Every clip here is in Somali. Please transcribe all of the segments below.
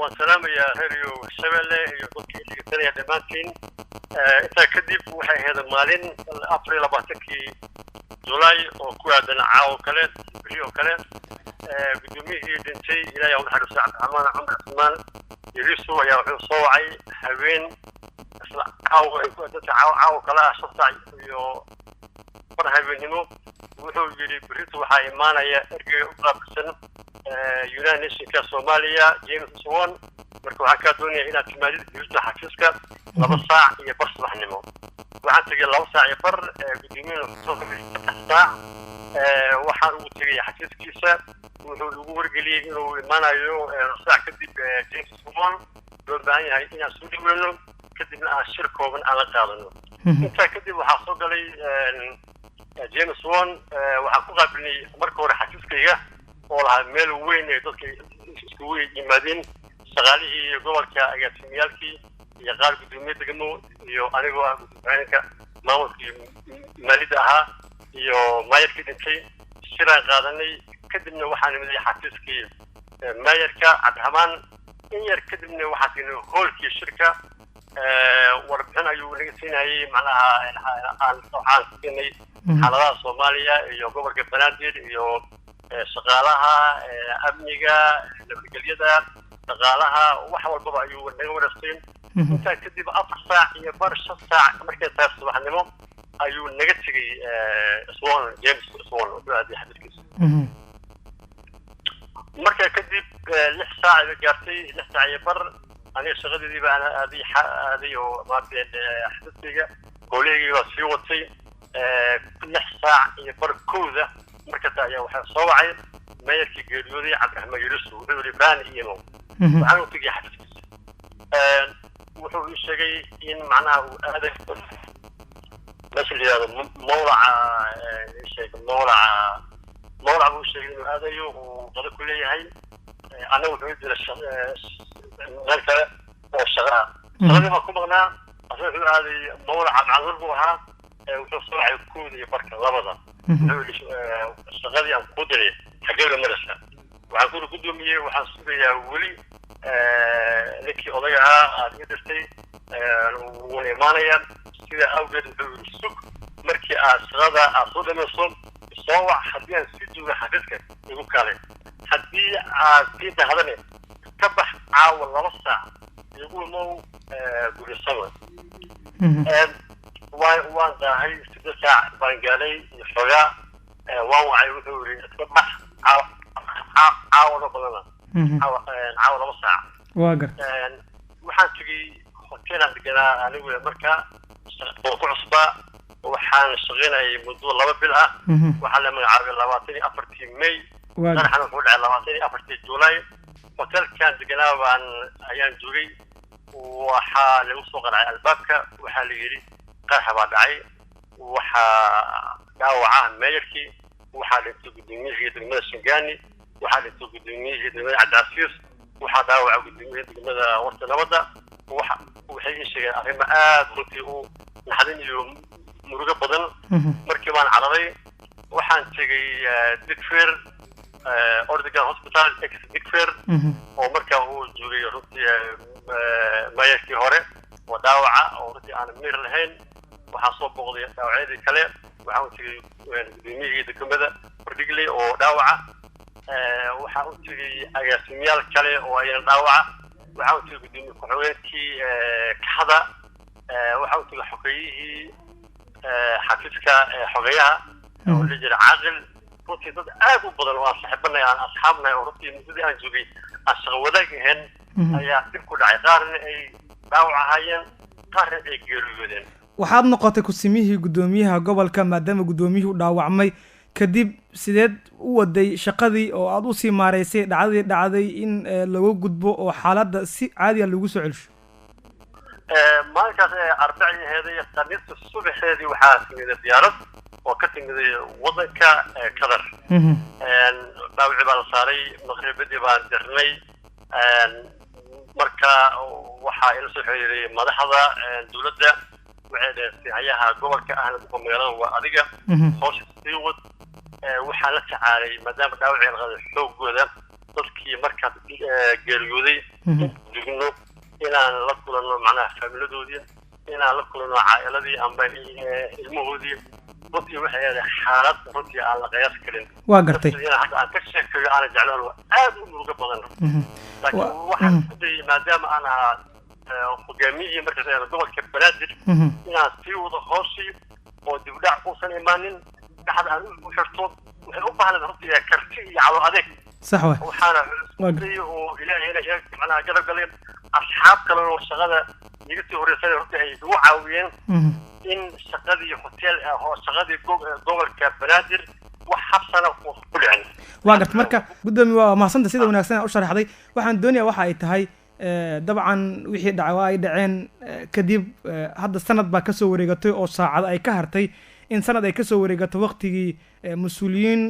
وسلام يا هريو شبله يقولك اللي ترى دمانتين انت كدب waxay ahayd maalin April 20 July oo ku aadan caaw kale biyo kale gudumihii dhintay ilaa yawm xaru saacad amaan Umar Usman yirisu ayaa wuxuu soo wacay haween isla caaw ay ku dadka caaw kala shaqay iyo farxaynimo wuxuu yiri baritu waxa imaanaya ergey u qaabsan United Nations Soomaaliya James Swan markuu waxa ka doonaya inaad timaadid jirta xafiiska 2 saac iyo bar subaxnimo waxaan tagay 2 saac iyo bar gudoomiyaha soo saac waxaan ugu tagay xafiiskiisa wuxuu ugu wargeliyay inuu imaanayo saac kadib James Swan loo baahan yahay inaan soo dhaweyno kadibna aan shir kooban aan la qaadano inta kadib waxaa soo galay James Swan waxaan ku qaabilnay marka hore xafiiskayga oo lahaa meel weyn ee dadka isku yimaadeen shaqaalihii gobolka agaasimiyaalkii iyo qaar gudoomiye degmo iyo anigoo ah gudoomiyaha maamulkii maalida ahaa iyo maayarkii dhintay shiraan qaadanay kadibna waxaan nimid xafiiskii maayarka Cabdiraxmaan in yar kadibna waxaan siinay hoolkii shirka warbixin ayuu naga siinayay macnaha aan siinay xaaladaha Soomaaliya iyo gobolka Banaadir iyo shaqaalaha amniga nabadgelyada shaqaalaha wax walba ayuu naga waraysan inta kadib 4 saac iyo bar 5 saac markay taas subaxnimo ayuu naga tagay Swan James Swan oo aad xadiiskiisa markay kadib 6 saac gaartay 6 saac iyo bar aniga shaqadeedii baan aadi oo maartay xadiiskiga kooleyga waa sii watay 6 saac iyo bar kooda markaa ayaa waxa soo wacay maayarkii geeriyooday Cabdiraxmaan Yirisu wuxuu yiri baan iyo waxaan u tagay xafiiskiisa wuxuu sheegay in macnaha uu aaday mas'uuliyadda mawlaca uu sheegay inuu aadayo oo qado ku leeyahay ana wuxuu diray marka oo shaqada ma ku maqnaa wuxuu aaday mawlaca macluul buu ahaa wuxuu soo wacay kood iyo barka labada shaqadii aan ku diray xageeda marasha waxaan ku gudoomiyay waxaan sugayaa wali ninkii odaga aad idastay uu imaanaya sida awgeed wuxuu sug markii aad shaqada aad soo dhamayso soo wax hadii aan si jooga xafiiska ugu kale hadii aad si tahdane ka bax caawa 2 saac igu moo gurisada waan dahay 6 saac baan galay xogaa waan wacay wuxuu yiri ka bax caawa badana caawa 2 saac waagar waxaan tagay hotel aan deganaa anigu markaa oo ku cusbaa waxaan shaqeynayay muddo 2 bil ah waxaan la magacaabay 24 May waxaan ku dhacay 24 July hotelkan deganaa baan ayaan joogay waxa lagu soo qaracay albaabka waxa la yiri qaxba dhacay waxa daawaca maayarkii waxa la gudoomiyaha degmada Shangaani waxa la gudoomiyaha degmada Cabdiraasiis waxa daawaca gudoomiyaha degmada Warta Nabada waxay sheegeen arrimo aad runtii u naxdin iyo murugo badan markii baan caraday waxaan tagay Digfair Ordigan Hospital ex Digfair oo markaa uu joogay runtii maayarkii hore oo daawaca oo runtii aan mir lahayn waxaa soo booqday daawacyadii kale waxaan tagay gudoomiyaha degmada Ordigley oo daawaca waxaan u tagay agaasimayaal kale oo ayna daawaca waxaan u tagay gudoomiyaha ku-xigeenkii kaxada waxaan u tagay xogayihii xafiiska xogayaha oo la jira caaqil runtii dad aad u badan oo aan saaxiibanahay aan asxaabnahay oo runtii muddadii aan joogay aan shaqo wadaag ahayn ayaa dib ku dhacay qaarna ay daawac ahaayeen qaarna ay geeriyoodeen waxaad noqotay ku-simihii gudoomiyaha gobolka maadaama gudoomiyuhu dhaawacmay kadib sideed u waday shaqadii oo aad u sii maareysay dhacday in lagu gudbo oo xaaladda si caadi ah lagu soo celsho maalinkaas arbacii heeday khamiista subaxeedii waxaa timid diyaarad oo ka timid wadanka Qatar dhaawaci baa la saaray maqribadii baan dirnay marka waxaa ila soo xiriiray madaxda dawladda waxay leedahay gobolka ahna magaalada waa adiga hawsha sii wad waxaa la tacaalay maadaama dhaawaci la qaaday xoogooda dadkii markaas geeriyooday dugno inaan la kulanno macnaha faamiladoodii inaan la kulanno caa'iladii amba ilmahoodii runtii waxay ahayd xaalad runtii aan la qiyaas karin waa gartay hadda aan ka sheekayo aana jeclaan aad u murugo badan laakiin waxaan ku dayay maadaama aan ahaa hogaamiyihii markaas gobolka banaadir inaan sii wado hooshii oo dibdhac uusan imaanin dhaxda aan u xirto waxay u baahnaan runtii karti iyo calo adeeg صح واه waxaana oo ilaahayna macnaha garab galeen asxaab kale oo shaqada iga sii horeysay runtii ay ugu caawiyeen in shaqadii hotel oo shaqadii gobolka banaadir wax habsana oo ku dhicin waa gartay marka gudoomiye waa mahadsantahay sida wanaagsan u sharaxday waxaan doonayaa waxa ay tahay dabcan wixii dhacay waa ay dhaceen kadib hadda sanad baa ka soo wareegatay oo saacad ay ka hartay in sanad ay ka soo wareegato waqtigii mas'uuliyiin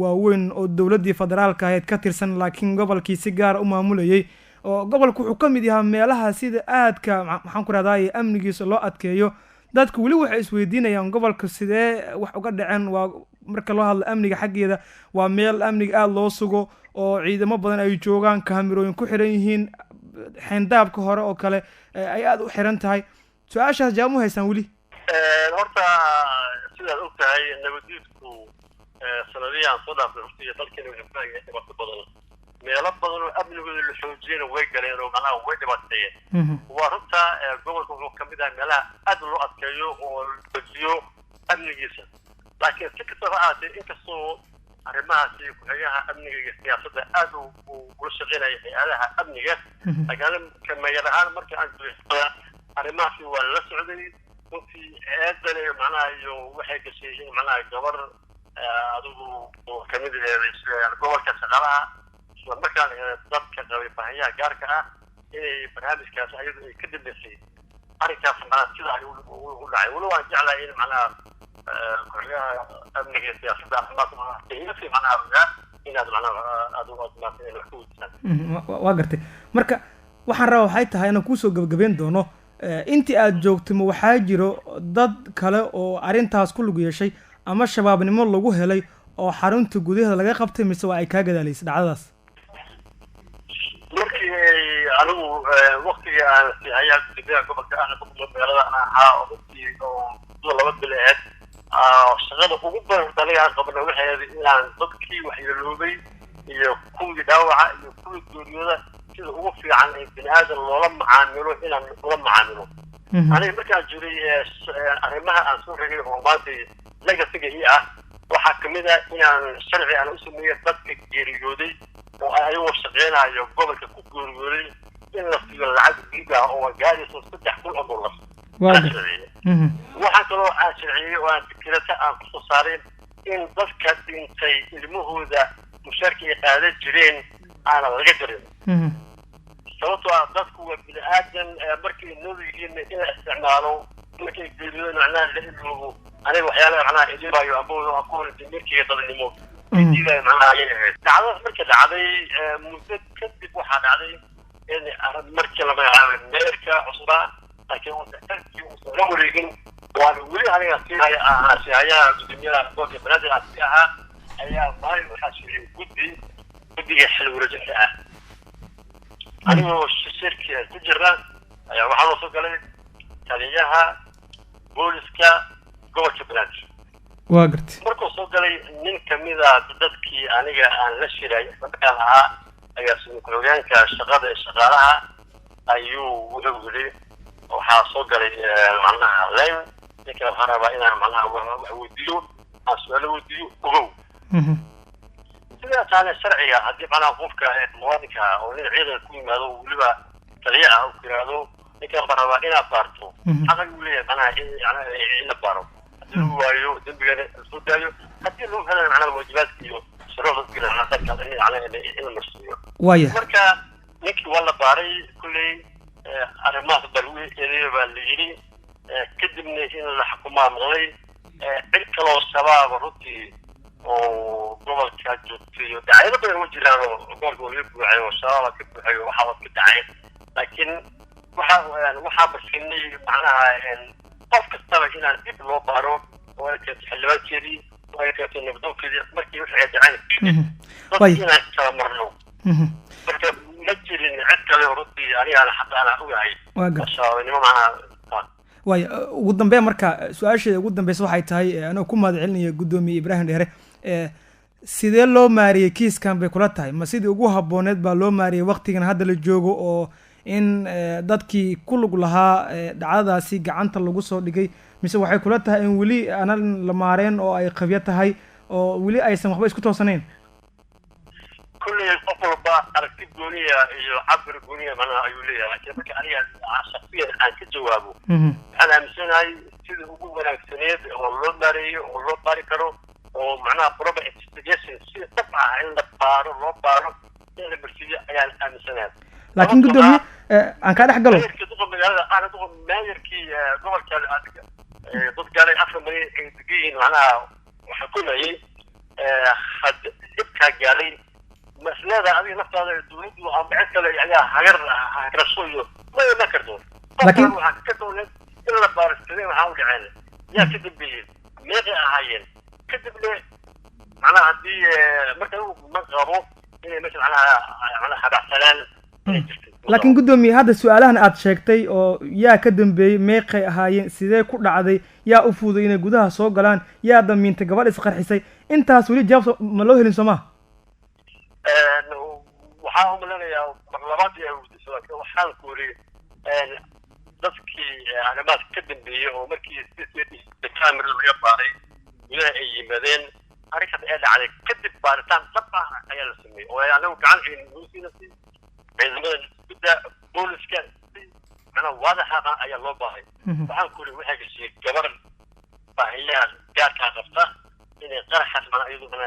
waaweyn oo dawladdii federaalka ahayd ka tirsan laakiin gobolkii si gaar u maamulayay oo gobolku wuxuu ka mid yahaa meelaha sida aadka maxaan ku rahdaay amnigiisa loo adkeeyo dadku weli waxay isweydiinayaan gobolka sidee wax uga dhaceen waa marka loo hadlo amniga xaggeeda waa meel amniga aad loo sugo oo ciidamo badan ay joogaan kaamirooyin ku xiran yihiin xeyndaabka hore oo kale ay aad u xiran tahay su-aashaas jawaab mu haysaan weli horta sidaad og tahay nabadiidku sanadihii aan soo dhaafnay horta dalkeena wuxuu ku hayay dhibaato badan meelo badan oo amnigooda la xoojiyana way galeen oo macnaha way dhibaateeyeen waa runta gobolka wuxuu ka mid yahay meelaha aad loo adkeeyo oo la xoojiyo amnigiisa laakiin si kastaba ha ahaatee inkastoo arrimahaasi ku-xigaha amniga iyo siyaasadda aad ula shaqeynaya hay-adaha amniga laakiin mayar ahaan marka aan joogay arrimahaasi waa la socday runtii eedan macnaha iyo waxay gashay in macnaha gabar adigu kamid gobolka shaqaalaha isla markaan dadka qabay baahiyaha gaarka ah inay barnaamijkaas ayadu ay ka dambeysay arrinkaas macnaha sida ay u dhacay walow aan jeclahay in macnaha ku-xigaha amniga iyo siyaasadda arrimahaas macnaha ogaa inaad macnaha adigu aad maartay wax ku weydiisaan waa gartay marka waxaan rabaa waxay tahay inaan kuusoo gabagabeyn doono intii aad joogto ma waxaa jiro dad kale oo arrintaas ku lug yeeshay ama shabaabnimo lagu helay oo xarunta gudaheeda laga qabtay mise waa ay kaa gadaalaysay dhacdadaas markii anigu waqtigii aan hayaa gudoomiyaha gobolka ahna magaalada aan ahaa oo runtii oo laba bil ahayd shaqada ugu badan aniga aan qabna waxay ahayd inaan dadkii waxyeeloobay iyo kuwii dhaawaca iyo kuwii geeriyooda sida ugu fiican ee bini aadan loola macaamilo inaan ula macaamilo aniga markaan jiray arrimaha aan soo regay oo maanta legasiga ii ah waxaa kamid ah inaan sharci aan u sameeyo dadka geeriyooday oo ayagoo shaqeynayo gobolka ku geeriyooday in la siiyo lacag diig ah oo gaarayso $3,000 waxaa kaloo aan sharciyey oo aan fikirata aan kusoo saareen in dadka dhintay ilmahooda mushaarka ay qaadan jireen aana laga jarin sababtoo ah dadku waa bini aadan markay nool yihiin in la isticmaalo markay geeriyooda macnaha la iloobo aniga waxyaalaha macnaha idibaayo amboodo aqoon damirkiga dadnimo diidayo macnaha ayay ahayd dhacdadaas markii dhacday muddo kadib waxaa dhacday in markii la magacaabay meerka cusbaa laakiin uusan la wareegin waana weli aniga siihayaha gudoomiyaha gobolka banaadir aan sii ahaa ayaa maalin waxaa shiriyay guddiga xil wareejinta ah anigoo shirki ku jirna ayaa waxaa loo soo galay taliyaha booliska gobolka banaadir waa gartay markuu soo galay nin kamida dadkii aniga aan la shiray markaan ahaa ayaa ku-xigeenka shaqada ee shaqaalaha ayuu wuxuu yidhi waxaa soo galay macnaha len ninka waxaan rabaa inaan macnaha wax weydiiyo aan su-aalo weydiiyo ogow sidaa taane sharciga haddii macnaha qofka muwaadinka oo nin ciidan ku yimaado weliba taliya ah ku yidhaahdo ninka waxaan rabaa inaad baarto xaqan uu leeyahay macnaha in la baaro haddii lagu waayo dembigana soo daayo haddii lagu helana macnaha waajibaadka iyo shuruucda in la marsiiyo marka ninkii waa la baaray kulley arrimahaas baa lagu eedeeyo baa la yidhi kadibna in la xukumaa maqlay cid kaloo shabaaba runtii oo gobolka joogtay iyo dacyado badan ma jiraan oo gobolka waa laga buuxay oo shabaaba ka buuxay oo waxaa ka dhacay laakiin waxaa baskinay macnaha qof kastaba inaan dib loo baaro oo ay keento xildhibaankeedii oo ay keento nabdoonkeedii markii wixii ay dhaceen dadki inaan kala marno marka ma jirin cid kale runtii aniga xataa aan ogahay shaqaynimo maaha way ugu dambeyn marka su'aasha ugu dambaysa waxay tahay anoo ku mahad celinaya gudoomiye Ibrahim Dheere sidee loo maariyay kiiskan bay kula tahay ma sidii ugu habooneed baa loo maariyay waqtigan hadda la joogo oo in dadkii ku lug lahaa dhacdadaasi gacanta lagu soo dhigay mise waxay kula tahay in weli aanan la maareen oo ay qabyo tahay oo weli aysan waxba isku toosanayn kulli qof walba aragti gooniya iyo cabir gooniya macnaha ayuu leeyahay marka aniga shakhsiyan aan ka jawaabo waxaan aaminsanahay sida ugu wanaagsaneed oo loo maareeyo oo loo baari karo oo macnaha proper investigation si dhab ah in la baaro loo baaro in la barsiiyo ayaan aaminsanahay laakiin gudoomiye aan ka dhex galo magaalada aan maayarkii gobolka dad gaalay afar mari ay degiin macnaha waxa kulayay dhibka gaalay مسألة هذه نفسها الدولة وعم كله يعني هجرسويه ما كردون لكن كردون إلا بارستين حاول عينه يا كذب بيه ماذا أعين كذب ليه معناها دي مثلا مقابو مثل على حبع سلال لكن قدومي هذا سؤالان aad sheegtay oo yaa ka dambeeyay meeqay ahaayeen sidee ku dhacday yaa u fuuday inay gudaha soo galaan yaa damiinta gabadh isqarxisay intaas wali jawaab ma loo helin Soomaa waxaan u maleynayaa barlamaanka waxaan ku yiri dadkii calaamad ka dambeeyay oo markii kamera laga baaray gudaha ay yimaadeen arrinta ay dhacday kadib baaritaan dhab ah ayaa la sameeyay oo anagu gacan ay nuusinayay ciidamada gudda booliska ana waadaxa ayaa loo baahay waxaan ku yiri waxay gashay gabar baahiyaha gaarka qabta inay qaraxas mana iyaduna